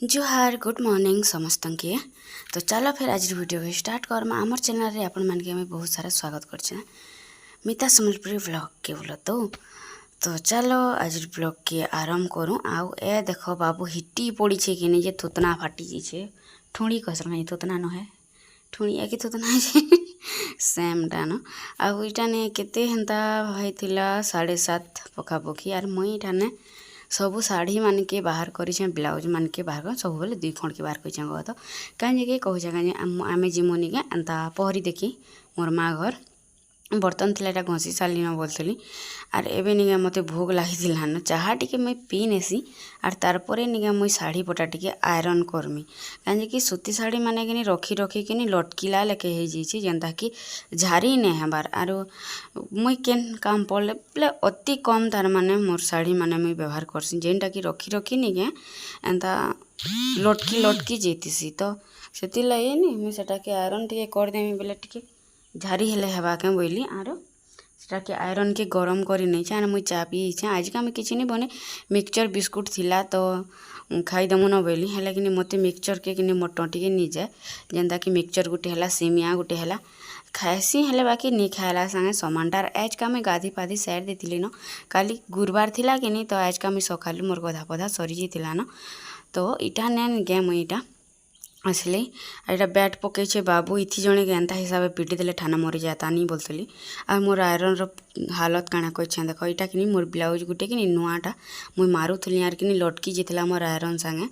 जोहार good morning समस्त के। तो चलो फिर आज वीडियो को स्टार्ट करमा। आमर चैनल रे आपण मान के बहुत सारा स्वागत करछे मिता सम्बलपुरी ब्लॉग के बोलो तो चलो आज ब्लॉग के आरंभ करूँ। आउ ए देखो बाबू हिट्टी पड़ी छे कि नहीं जे थुतना फाटी जाइए ठुणी कसर नहीं थुतना न है ठुणी कि थुतना सेम टा न आउ इटा ने केते हेन्ता होइथिला 7:30 पखापखी आर मुई ठाने सबू शाढ़ी मान के बाहर कर ब्लाउज मान के बाहर कर सब बेले 2 खंड के बाहर कर तो कहीं कहे कहीं आम जिमुनि के एंता पहरी देखी मोर माँ घर बर्तन थी घसी सारे न बोलती आर एवं निका मत भोग लगी न चाहा टी मुई पी नेसी आर तारपरे निका मुई शाढ़ी पटा टी आयरन करमी कहीं कि सूती शाढ़ी माने कि रखी रखी कि लटकिला लेके जेनता कि झारी नहीं हबार आर मुई केन काम पड़े बोले अति कम तार माने मोर शाढ़ी माने मुई व्यवहार करसी जेनटा कि रखी रखी निके एंता लटकी लटकी जेतीसी तो से लगे नी मुई सेटा के आयरन टी करदेमी बोले टी झारी हेले हेबा के बोली आर सेटा के आयरन के गरम करी नहीं छे मुई चा पी छे आज का किसी नहीं बने मिक्सचर बिस्कुट थिला तो खाईदेमु न बोली है कि मत मिक्सचर के मोर टंटी नहीं जाए जेनता कि मिक्सचर गुटे है सेमिया गुटे है खाएसी हेले बाकी नहीं खाएला संगे समानटार आज का मैं गाधी पाधी साइड देती न काली गुरुवार थिला कि नहीं तो आज का मैं सकाल मोर गधा पधा सरी जाइला न तो इटा नेन गे मुई इटा आसली एटा बैट पकई बाबू इथि जड़े एंता हिसाब से पिटी देले ठाना मरी जाता नहीं बोलती आ मोर आयरन हालत काଣା कहे देख यहाँ कि मोर ब्लाउज गुटे कि नुआटा मुई मारुली यार कि लटकी जाता मोर आयरन संगे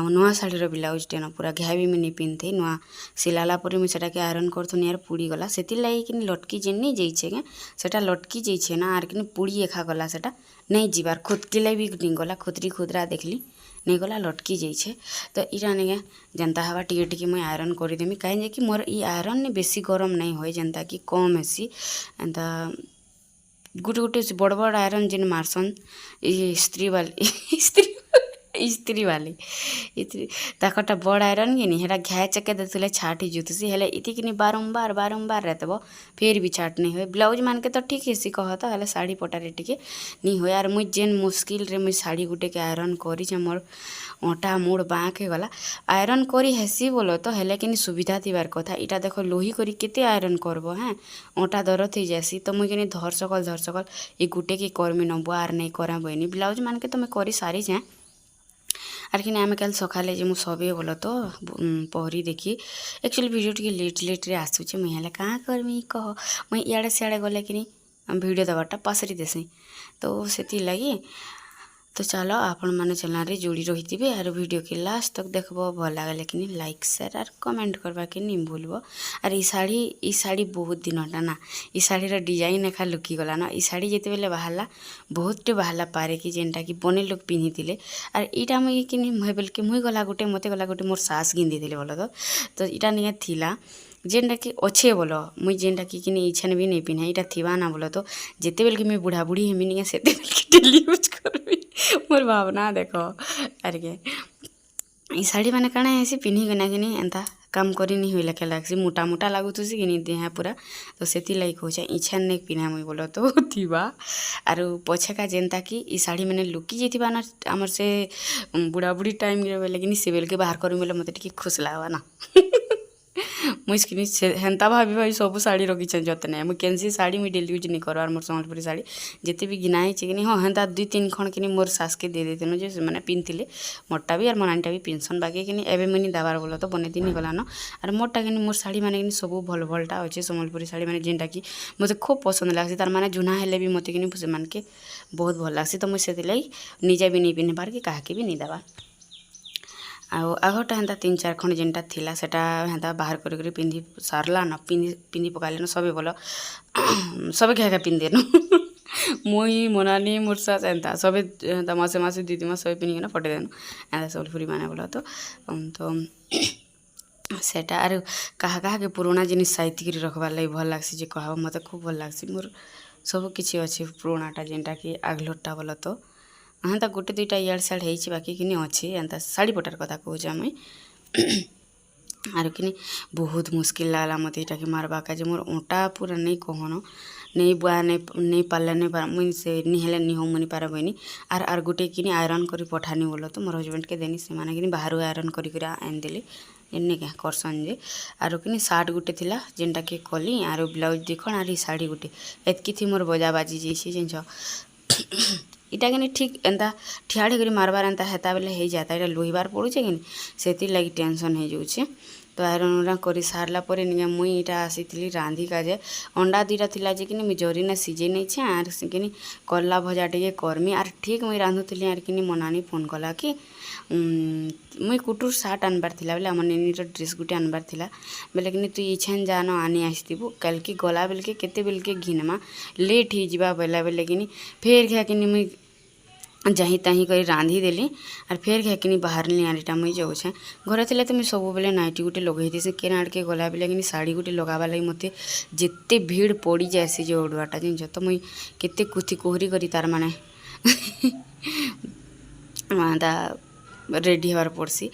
नुआ शाढ़ीर ब्लाउज टे न पूरा घाया भी मुझे पिंधे नुआ सिलाला पर मुझे आयरन करूँ यार पुड़ी गला से लगे कि लटकी जेन नहीं जाइए क्या सेटा लटकी जाइए ना आर कि पुड़ी एखा गला सेटा नहीं जीवार खुदकिले भी नहीं गला खुदरी खुदरा देखली नहीं गला लटकी जाइए तो इरा नहीं जनता हवा टी टी मुझे आयरन करदेमी कहीं कि मोर ई आयरन ने बेसी गरम नहीं हुए जनता कि कम हेसी एंता गुटे गुटे बड़ बड़ आयरन जेन मारसन स्त्री वाली स्त्री वाली ताकटा बड़ आयरन के नहीं घाए चके देते छाट जुतसी हेले इति कि बारंबार बारंबार रहते फिर भी छाट नहीं हुए ब्लाउज मान के तो ठीक है कह तो हेले शाढ़ी पटारे टिके नहीं हुए यार मुझ जेन मुश्किल रे मुझ शाढ़ी गुटे के आयरन करी मोर अँटा मुड़ बाँक हो गला आयरन करी हेसी बोलो तो हेले कि सुविधा थी कथा इटा देख लोही करी केते आयरन करब हाँ अँटा दरद हो जासी तो मुझे कि धर सकल ये गुटे के करमी नब आर नहीं करा बनी ब्लाउज मान के तो मैं कर सारी जाए आर कि आम कल सकाले जे सबे बोल तो पहरी देखी एक्चुअली वीडियो टी लेट लेट रे आसूचे मुझे हेले कहाँ करमी कह मुई इे सियाड़े गले कि वीडियो देवाटा पासरी देसी तो से लगी तो चलो आपण मैंने चैनल रे जोड़ी रही थे आर वीडियो के लास्ट तक देखबो भल लगे कि लाइक शेयर आर कमेंट करवा के नहीं भूलबो आर ई शाढ़ी बहुत दिनटा ना ई शाढ़ीर डिजाइन एखा लुकी गला ना ई शाढ़ी जिते बेले बाहरला बहुत टे बाहरला पारे कि जेनटा कि बने लोग पिंधि आर इटा मुझे कि मुझे बोल के मुई गला गुटे मत गला गुटे मोर सास गिंदी बोल तो इटा नहीं थिला जेनटा कि अच्छे बोलो मुई जेनटा कि इच्छा भी नहीं पिन्हे इटा थिबा ना बोलो तो जिते बेल कि मुई बुढ़ा बुढ़ी हेमी नहीं से डेली यूज करबी मोर भावना देखो आर के ई शाढ़ी मैंने काଣା है पिन्ही गना कि एंता काम करी नहीं हुई लगे लगसी मोटा मोटा लगुसी कि देहा पूरा तो से लगे कहे इच्छा नहीं पिन्हा मुई बोलो तो थिबा आर पछेका जेनता कि ई शाढ़ी मैंने लुकी जाइथिबा ना आमर से बुढ़ा बुढ़ी टाइम बेले कि से बेल के बाहर करी बोले मत टी खुश लगवा ना मुझे हेन्ता भाभी भाई सब शाढ़ी रखी जतने मुझे कैंसी शाढ़ी मुझे डेली यूज नहीं करवार मोर सम्बलपुरी शाढ़ी जिते भी गिना है कि हाँ हेन्ता 2-3 खंड कि मोर सास के दे देते जे मैंने पिंधे मोटा भी और मोर आंटा भी पिंधसन बाकी कि एवं मुझे देवार बोलो तो बने दिन गला न और मोटा कि मोर शाढ़ी मैंने सब भल भलटा अच्छे सम्बलपुरी शाढ़ी मैंने जेनटा कि मत खूब पसंद लगसी तार माने जुना हेले भी मत कि से मान के बहुत भल लगसी तो मुझे से निजे भी नहीं पिन्हे पार कि क्या भी नहीं देवा आगटा हेन्ता 3-4 खंड जेनटा थिला सेटा हेन्ता बाहर कर पिंधि सारला न पिंधि पकाले न सबे बोल सबे क्या पिंधेनु मुई मोनाली मोर सास एंता सबे हेन्ता मासे मासे 2 मास सबे पिन्हि पटेदेनु एंता सम्बलपुरी माने बोल तो सेटा आर कहा के पुराना जिनिस साइति कर रखबार लगे भल लगसी जे कह मत खूब भल लगसी मोर सब किसी अच्छे पुराणाटा जेनटा कि आगलोटा बोल तो हाँ तो गोटे 2टा इयाड़ साइड हो बाकी कि अच्छे एंता शाढ़ी पटार कथा कहूँ मुई आर कि बहुत मुश्किल लगला मत यहाँ कि मारबा का मोर अँटा पूरा नहीं कहन नहीं बुआ नहीं पारले नहीं पार मुई से निहेले नहीं हो मुनि पार बनी आर गुटे किनी आयरन करी पठानी बोलो तो मोर हजबैंड के देनी से माने किनी बाहर आयरन करी आन देली जेने क्या करसन जे आरो किनी सार्ट गुटे थिला जेनटा के कली आरो ब्लाउज दिखन आर साड़ी गुटे एतकी थी मोर बजा बाजी जेसी जिनछ इटा कि ठीक एंता ठियाड़ी करी मारबार एंता हेता बेले हो जाता इटा लोहिबार पड़ुचे कि से लगी टेंशन हो जाऊे तो आयरन उरा कर सारला निगे मुई इटा आसी रांधि काजे अंडा दुईटा थिला जे कि मुई जरीना सिझे नहीं छे आर से कि करला भजा टे करमी आर ठीक मुई रांधुली आर कि मोनानी फोन कला कि मुई कुटुर सार्ट आनबार थिला बेले आम नेनीर ड्रेस गुटे आनबार थिला बेले कि तु इछान जान आनी आसतु कल की गला बेलके केते बेलके घिनमा लेट हो जावा बेला बेले कि फेर घा कि मुई जहीं तहीं कर रांधि देली और फेर घाकिनी बाहर नी आटा मुई जाऊे घरे थे तो मुझे सब बेले नाइटी गुटे लगे थी केन आड़के गला बेले कि शाढ़ी गुटे लगावा लगी मत जिते भीड़ पड़ी जाए जो ओडुआटा जिन तो मुई केते कुथी कोहरी करी तार माने रेडी हबार पड़सी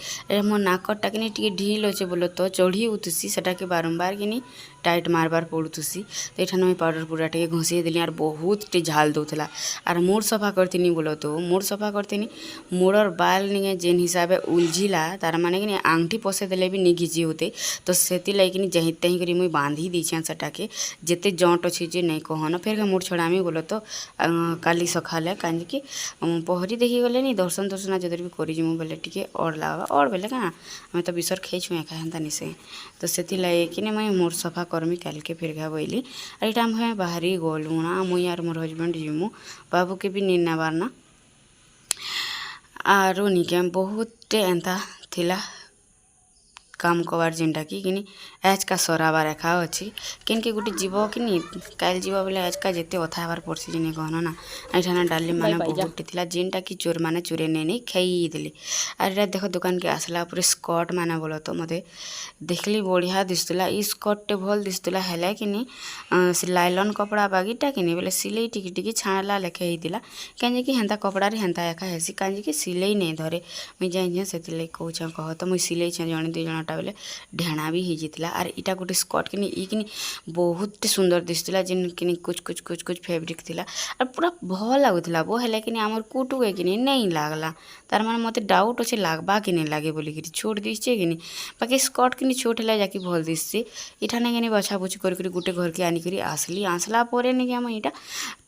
मो नाकटा कि ढिल अच्छे बोलो तो चढ़ी उठुसी सेटा के बारंबार कि टाइट मारबार पड़ुसी तो ये मुझे पाउडर पूरा टे घसी देली और बहुत टे झाल दौला और मूड सफा करती बोलो तो मूड सफा करती मूडर बाल निगे जेन हिसाब से उलझिला तार माने कि आंगठी पसे देले भी नहीं घिची होते तो से लगे जहीं तहीं कर मुई बांधी दीछे सेटा के जिते जंट अच्छे जे नहीं कहन फिर मूड छड़ामी बोलो तो काली सखाले कहीं पहरी देखी गले नहीं दर्शन दर्शन जदर भी करी बोले टी और लावा और बोले क्या हमें तो विसर खे छुँ एका हेन्ता निसे तो से लगे कि मुई मूड सफा करमी कल के फिर घा बोली और यहाँ हमें बाहरी गलु ना मुई और मोर हजबैंड जीमु बाबू के भी नींद नबार ना आरो निके बहुत एंता थिला काम कबार जेनटा कि आज का सराबार रेखा अच्छी किनके गोटे जीव कि कल जीव बोले आज का जिते अथा हबार पड़सी जिन कहन ना यहाँ डाली माने बहुत थिला जेनटा कि चोर माने चोरे नहीं खाईदेली और ये देख दुकान के आसला पूरे स्कर्ट माने बोलो तो मते देखली बढ़िया दिसुला ई स्कर्ट टे भल दिसुला है कि से लाइलन कपड़ा बागीटा कि बोले सिलाई टिकी टिकी छाणला लेखे होता कहीं कि हेन्ता कपड़ा हेन्ता एका हेसी कहीं कि सिलाई नहीं धरे मुझे जाए से कहूँ कह तो मुझे सिलाई जड़े दुई जन बेले ढेणा भी हो जाता और इटा गोटे स्कर्ट कि बहुत सुंदर दिसुला जिन कि कुछ फेब्रिक थिला और पूरा भल लगुला वो है कि आमर कुटुए कि नहीं लागला तार माने मते डाउट अच्छे लागबा कि नहीं लगे बोलिक छोट दिशे कि बाकी स्कर्ट कि छोट है जाकि भल दिशे इठाने कि बछा बुछी कर गोटे घर के आनिक आसली आसला नहीं कि आम यहाँ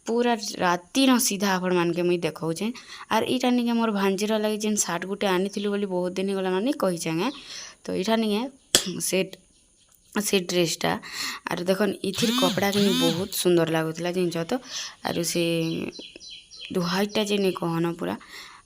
पूरा राति न सीधा आपण मान के मुई देखौचे आर इटा निके मोर भांजीर लगे जेन सार्ट गुटे आनी बोली बहुत दिन गला नहीं कही चेंगे तो इटा निके से ड्रेसटा आर देखन इथिर कपड़ा कि बहुत सुंदर लगुला जिन तो आर से दुहाईटा जे नहीं कहन पूरा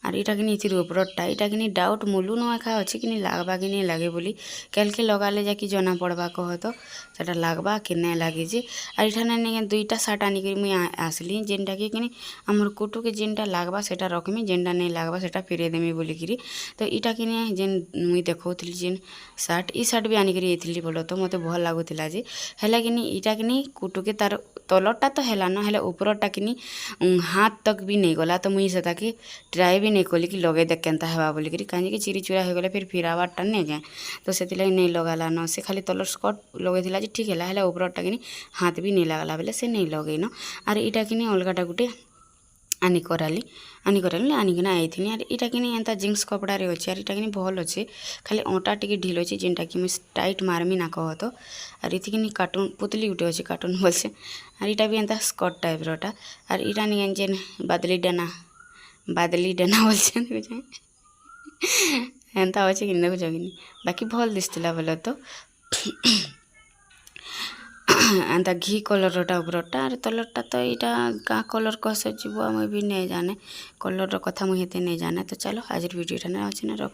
और यहाँ कि इथिर उपरटा यहाँ कि डाउट मुलू न एका अच्छे कि लागबा कि नहीं लगे बोली कल के लगाले जाकि जना पड़वा कह तो सेटा लागबा कि नहीं लगे जे और यहाँ दुईटा सार्ट आनिक मुई आसली जेनटा कि आमर कुटु के जेनटा लागबा सेटा रखमी जेनटा नहीं लागबा सेटा फेरे देमी बोलिकी तो यहाँ कि जेन मुई देखौली जेन सार्ट ई सार्ट भी आनिक ये बोलो तो मत भल लगुला जे है कि यहाँ कि कुटु के तार तलटा तो है न हेल्ले उपरटा कि हाथ तक भी नहीं गला तो मुई से ट्राए भी नहीं कली कि लगे देख केन्ता हेबा बोलिकी कहीं चिरी चुरा हो गले फिर फिराबारटा नहीं जाए तो से नहीं लगाला न से खाली तलर स्कर्ट लगे ठीक है उपरटा कि हाथ भी नहीं लगला बेले से नहीं लगेन और यहाँ कि अलगाटा गुटे आनिक आनिकिना आईथी और यहाँ कि एंता जीन्स कपड़ा रे अच्छे और यहाँ कि भल अच्छे खाली अँटा टी ढिल अच्छे जेनटा कि मुझे टाइट मारमी ना कह तो और ये कि कार्टून पुतली गुटे अच्छे कार्टून बोलसे और यहाँ भी एंता स्कर्ट टाइप रोटा और यहाँ नहीं जेन बादली डाना बोलते एंता अच्छे कि देखो कि बाकी भल दिसुला बोले तो एंता घी कलरटा उपरटा और तलरटा तो यहाँ क्या कलर कस जी मुझे भी नहीं जाने कलर कथा मुझे नहीं जाने तो चलो आज वीडियो अच्छे ना रख।